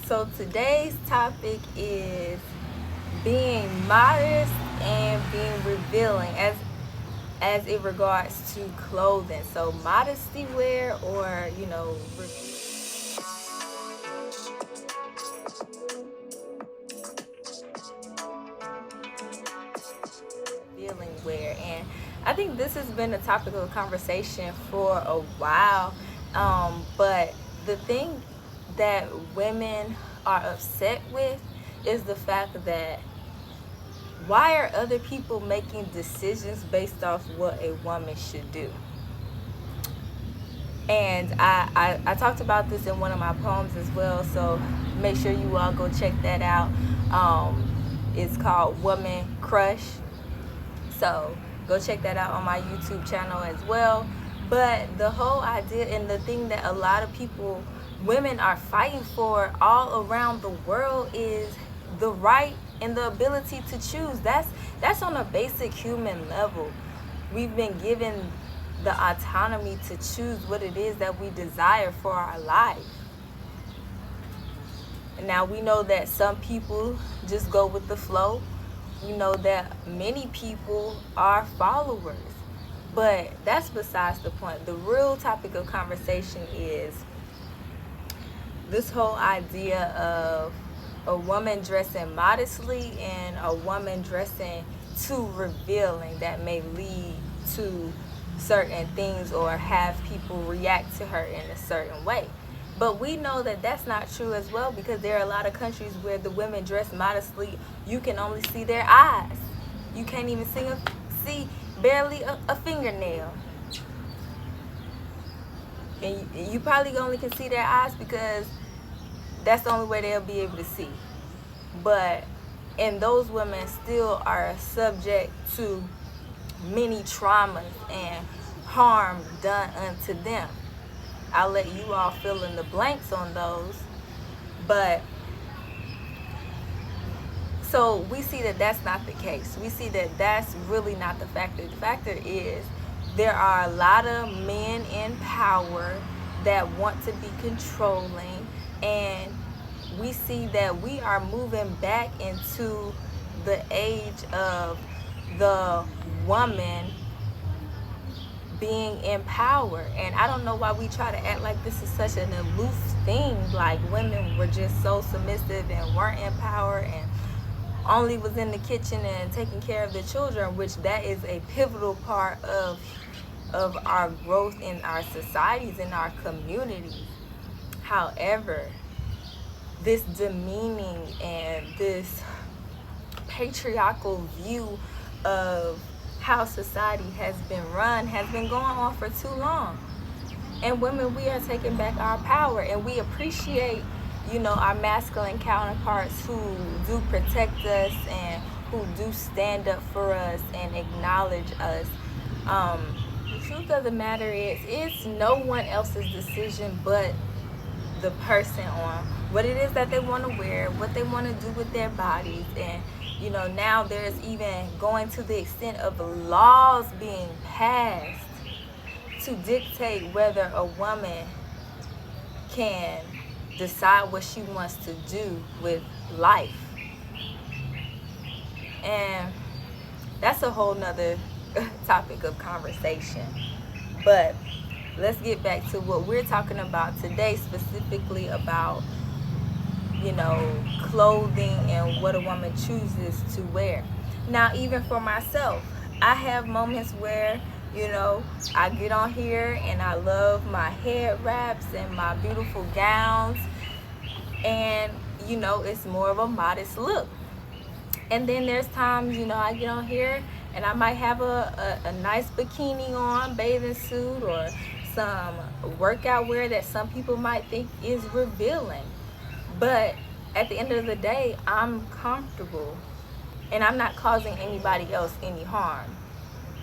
So today's topic is being modest and being revealing as it regards to clothing. So modesty wear or revealing wear. And I think this has been a topic of conversation for a while. But the thing that women are upset with is the fact that why are other people making decisions based off what a woman should do? And I talked about this in one of my poems as well, so make sure you all go check that out. It's called Woman Crush. So go check that out on my YouTube channel as well. But the whole idea and the thing that a lot of people, women are fighting for all around the world is the right and the ability to choose. That's on a basic human level. We've been given the autonomy to choose what it is that we desire for our life. Now we know that some people just go with the flow. We know that many people are followers. But that's besides the point. The real topic of conversation is this whole idea of a woman dressing modestly and a woman dressing too revealing that may lead to certain things or have people react to her in a certain way. But we know that that's not true as well, because there are a lot of countries where the women dress modestly. You can only see their eyes. You can't even see barely a fingernail. And you probably only can see their eyes because that's the only way they'll be able to see. And those women still are subject to many traumas and harm done unto them. I'll let you all fill in the blanks on those. But so we see that that's not the case. We see that that's really not the factor. The factor is there are a lot of men in power that want to be controlling, and we see that we are moving back into the age of the woman being in power. And I don't know why we try to act like this is such an aloof thing, like women were just so submissive and weren't in power and only was in the kitchen and taking care of the children, which that is a pivotal part of our growth in our societies, in our communities. However, this demeaning and this patriarchal view of how society has been run has been going on for too long. And women, we are taking back our power, and we appreciate, our masculine counterparts who do protect us and who do stand up for us and acknowledge us. The truth of the matter is, it's no one else's decision but the person on what it is that they want to wear, what they want to do with their bodies. And now there's even going to the extent of laws being passed to dictate whether a woman can decide what she wants to do with life. And that's a whole nother topic of conversation. But let's get back to what we're talking about today, specifically about clothing and what a woman chooses to wear. Now, even for myself, I have moments where I get on here and I love my head wraps and my beautiful gowns, and it's more of a modest look. And then there's times I get on here and I might have a nice bikini on, bathing suit, or some workout wear that some people might think is revealing. But at the end of the day, I'm comfortable, and I'm not causing anybody else any harm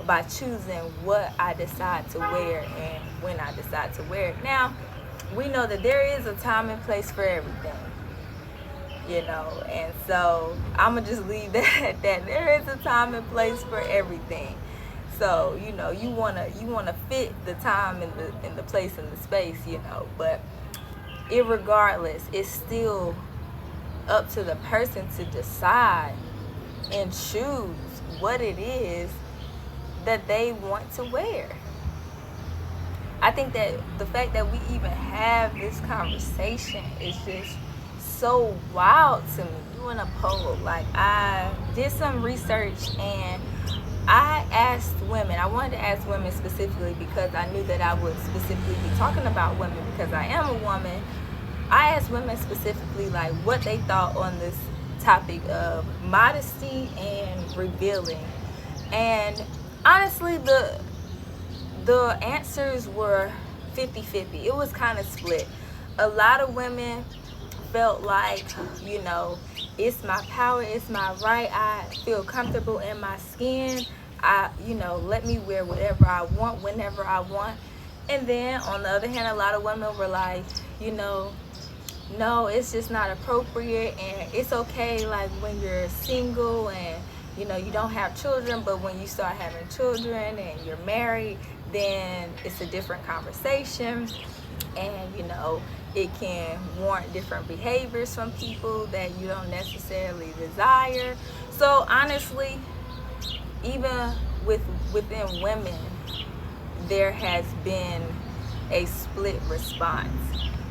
by choosing what I decide to wear and when I decide to wear it. Now, we know that there is a time and place for everything, and so I'm gonna just leave that that there is a time and place for everything. So you wanna fit the time and the place and the space, but irregardless, it's still up to the person to decide and choose what it is that they want to wear. I think that the fact that we even have this conversation is just so wild to me. Doing a poll, like I did some research and I asked women, I wanted to ask women specifically because I knew that I would specifically be talking about women because I am a woman. I asked women specifically like what they thought on this topic of modesty and revealing. And honestly, the answers were 50-50. It was kind of split. A lot of women felt like, you know, it's my power, it's my right, I feel comfortable in my skin, let me wear whatever I want whenever I want. And then on the other hand, a lot of women were like, no, it's just not appropriate, and it's okay like when you're single and you don't have children, but when you start having children and you're married, then it's a different conversation, and it can warrant different behaviors from people that you don't necessarily desire. So honestly, even within women, there has been a split response.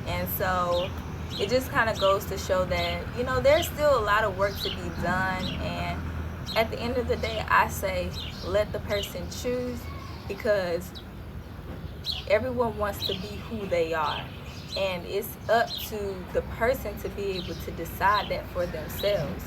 And so it just kind of goes to show that there's still a lot of work to be done, and at the end of the day, I say let the person choose, because everyone wants to be who they are, and it's up to the person to be able to decide that for themselves.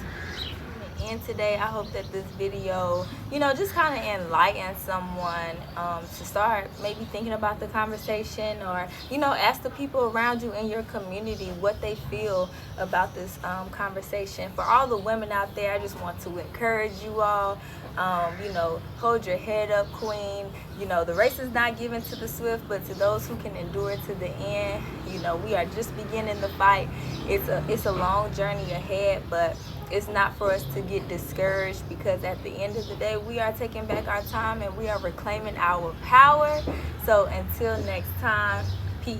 And today, I hope that this video, just kind of enlightens someone to start maybe thinking about the conversation, or, ask the people around you in your community what they feel about this conversation. For all the women out there, I just want to encourage you all, hold your head up, queen. The race is not given to the swift, but to those who can endure to the end. We are just beginning the fight. It's a long journey ahead, but it's not for us to get discouraged, because at the end of the day, we are taking back our time and we are reclaiming our power. So until next time, peace.